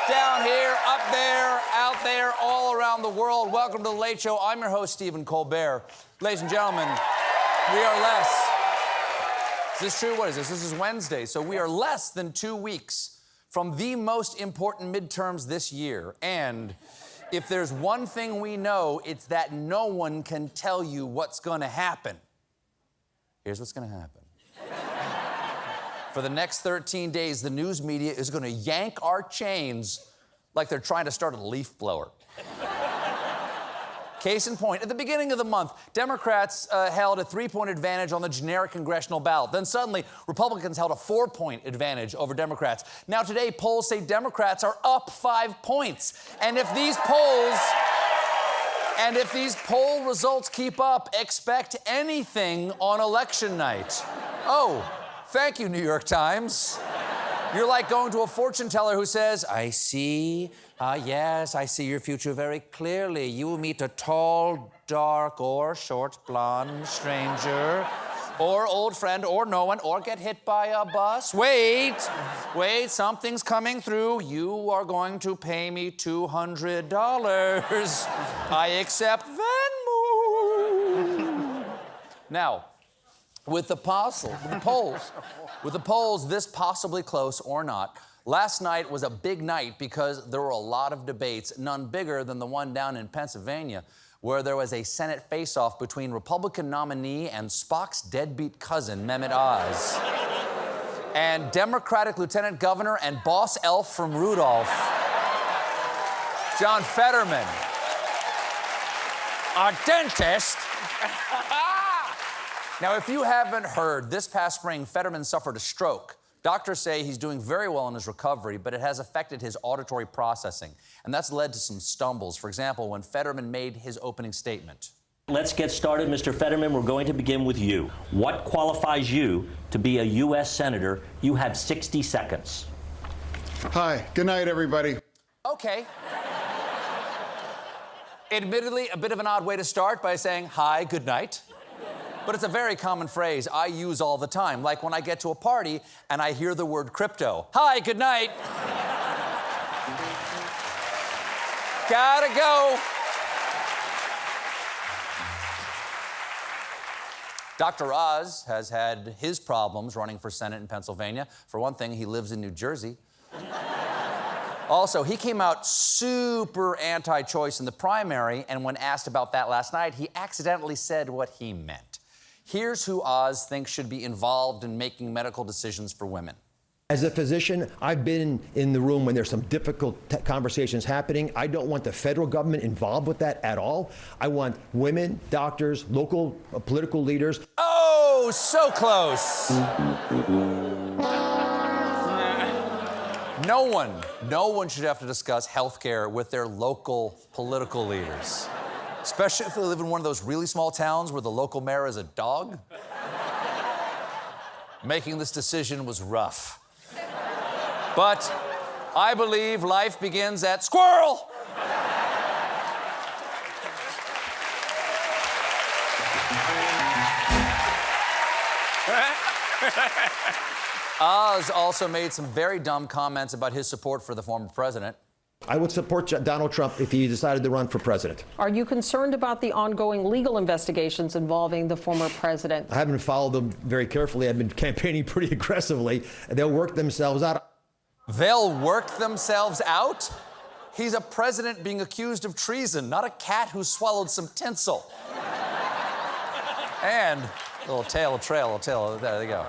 Down here, up there, out there, all around the world. Welcome to The Late Show. I'm your host, Stephen Colbert. Ladies and gentlemen, we are less. Is this true? What is this? This is Wednesday. So we are less than 2 weeks from the most important midterms this year. And if there's one thing we know, it's that no one can tell you what's going to happen. Here's what's going to happen. For the next 13 days, the news media is going to yank our chains like they're trying to start a leaf blower. Case in point, at the beginning of the month, Democrats held a 3-point advantage on the generic congressional ballot. Then suddenly, Republicans held a 4-point advantage over Democrats. Now today, polls say Democrats are up 5 points. And if these poll results keep up, expect anything on election night. Oh, thank you, New York Times. You're like going to a fortune teller who says, I see, yes, I see your future very clearly. You will meet a tall, dark, or short, blonde stranger, or old friend, or no one, or get hit by a bus. Wait, something's coming through. You are going to pay me $200. I accept Venmo. Now, with the polls this possibly close or not, last night was a big night because there were a lot of debates, none bigger than the one down in Pennsylvania, where there was a Senate face-off between Republican nominee and Spock's deadbeat cousin, Mehmet Oz, and Democratic Lieutenant Governor and boss elf from Rudolph, John Fetterman, a dentist. Now, if you haven't heard, this past spring, Fetterman suffered a stroke. Doctors say he's doing very well in his recovery, but it has affected his auditory processing. And that's led to some stumbles. For example, when Fetterman made his opening statement. Let's get started, Mr. Fetterman. We're going to begin with you. What qualifies you to be a U.S. Senator? You have 60 seconds. Hi. Good night, everybody. Okay. Admittedly, a bit of an odd way to start by saying, hi, good night. But it's a very common phrase I use all the time, like when I get to a party and I hear the word crypto. Hi, good night. Gotta go. Dr. Oz has had his problems running for Senate in Pennsylvania. For one thing, he lives in New Jersey. Also, he came out super anti-choice in the primary, and when asked about that last night, he accidentally said what he meant. Here's who Oz thinks should be involved in making medical decisions for women. As a physician, I've been in the room when there's some difficult conversations happening. I don't want the federal government involved with that at all. I want women, doctors, local political leaders. Oh, so close. No one should have to discuss health care with their local political leaders. Especially if they live in one of those really small towns where the local mayor is a dog. Making this decision was rough. But I believe life begins at squirrel. Oz also made some very dumb comments about his support for the former president. I would support Donald Trump if he decided to run for president. Are you concerned about the ongoing legal investigations involving the former president? I haven't followed them very carefully. I've been campaigning pretty aggressively. They'll work themselves out. They'll work themselves out? He's a president being accused of treason, not a cat who swallowed some tinsel. And a little tail, there they go.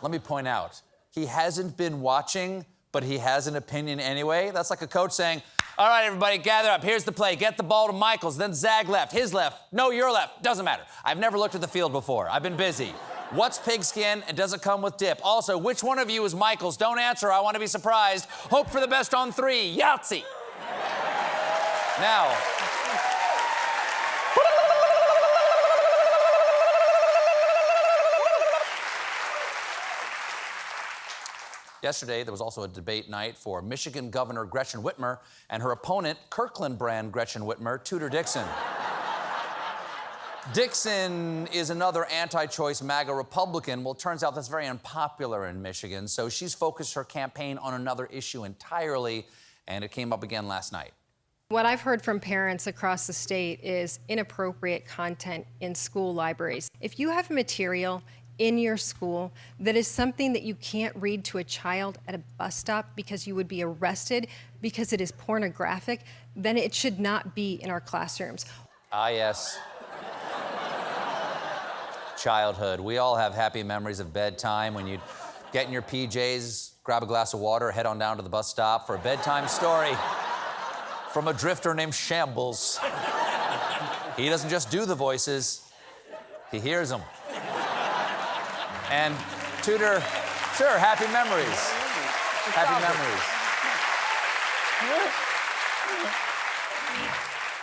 Let me point out, he hasn't been watching, but he has an opinion anyway. That's like a coach saying, all right, everybody, gather up. Here's the play. Get the ball to Michaels, then zag left, his left. No, your left. Doesn't matter. I've never looked at the field before. I've been busy. What's pigskin and does it come with dip? Also, which one of you is Michaels? Don't answer. I want to be surprised. Hope for the best on 3. Yahtzee. Now, yesterday, there was also a debate night for Michigan Governor Gretchen Whitmer and her opponent, Kirkland brand Gretchen Whitmer, Tudor Dixon. Dixon is another anti-choice MAGA Republican. Well, it turns out that's very unpopular in Michigan, so she's focused her campaign on another issue entirely, and it came up again last night. What I've heard from parents across the state is inappropriate content in school libraries. If you have material in your school that is something that you can't read to a child at a bus stop because you would be arrested because it is pornographic, then it should not be in our classrooms. Ah, yes. Childhood. We all have happy memories of bedtime when you'd get in your PJs, grab a glass of water, head on down to the bus stop for a bedtime story from a drifter named Shambles. He doesn't just do the voices, he hears them. And Tudor, sure, happy memories. Happy memories.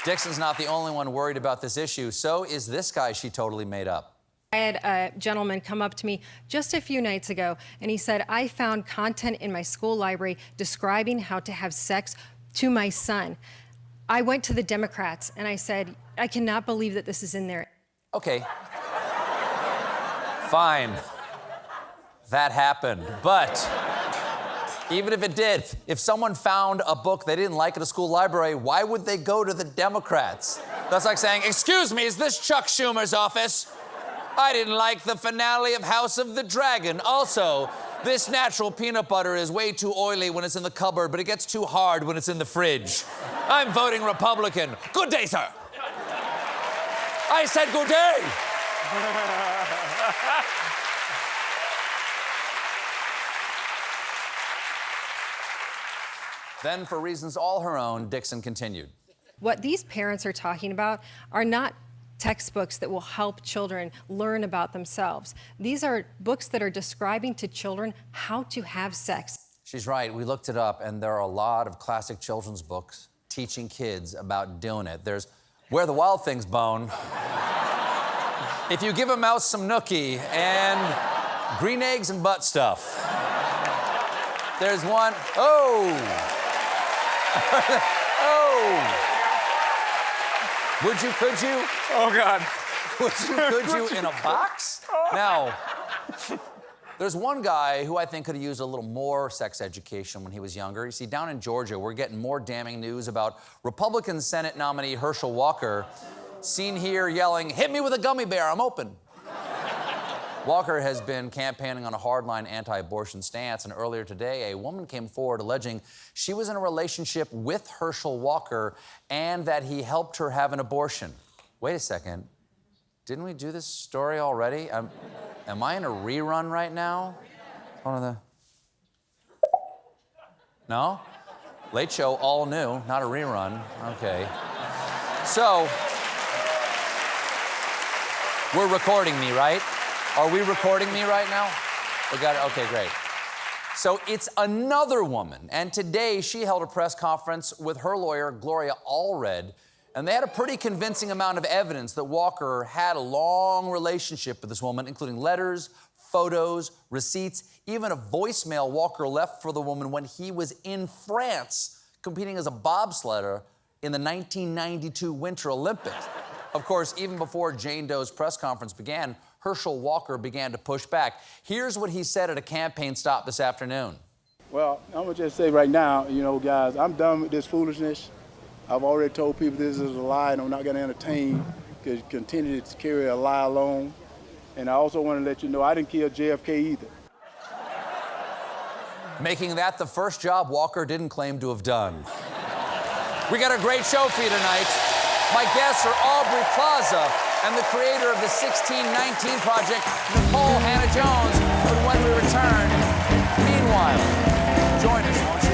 Dixon's not the only one worried about this issue. So is this guy she totally made up. I had a gentleman come up to me just a few nights ago, and he said, I found content in my school library describing how to have sex to my son. I went to the Democrats, and I said, I cannot believe that this is in there. Okay. Fine. That happened. But even if it did, if someone found a book they didn't like at a school library, why would they go to the Democrats? That's like saying, excuse me, is this Chuck Schumer's office? I didn't like the finale of House of the Dragon. Also, this natural peanut butter is way too oily when it's in the cupboard, but it gets too hard when it's in the fridge. I'm voting Republican. Good day, sir. I said good day. Then, for reasons all her own, Dixon continued. What these parents are talking about are not textbooks that will help children learn about themselves. These are books that are describing to children how to have sex. She's right. We looked it up, and there are a lot of classic children's books teaching kids about doing it. There's Where the Wild Things Bone, If You Give a Mouse Some Nookie, and Green Eggs and Butt Stuff. There's one, oh! Would you, could you? Oh, God. Could you in a box? Now, there's one guy who I think could have used a little more sex education when he was younger. You see, down in Georgia, we're getting more damning news about Republican Senate nominee Herschel Walker, seen here yelling, "Hit me with a gummy bear, I'm open." Walker has been campaigning on a hardline anti-abortion stance, and earlier today, a woman came forward alleging she was in a relationship with Herschel Walker and that he helped her have an abortion. Wait a second. Didn't we do this story already? Am I in a rerun right now? One of the... No? Late Show, all new, not a rerun. Okay. So, we're recording me, right? Are we recording me right now? We got it? Okay, great. So it's another woman, and today she held a press conference with her lawyer, Gloria Allred, and they had a pretty convincing amount of evidence that Walker had a long relationship with this woman, including letters, photos, receipts, even a voicemail Walker left for the woman when he was in France competing as a bobsledder in the 1992 Winter Olympics. Of course, even before Jane Doe's press conference began, Herschel Walker began to push back. Here's what he said at a campaign stop this afternoon. Well, I'm gonna just say right now, you know, guys, I'm done with this foolishness. I've already told people this is a lie, and I'm not gonna entertain to continue to carry a lie alone. And I also want to let you know I didn't kill JFK either. Making that the first job Walker didn't claim to have done. We got a great show for you tonight. My guests are Aubrey Plaza and the creator of the 1619 Project, Nicole Hannah-Jones. But when we return, meanwhile, join us, won't you?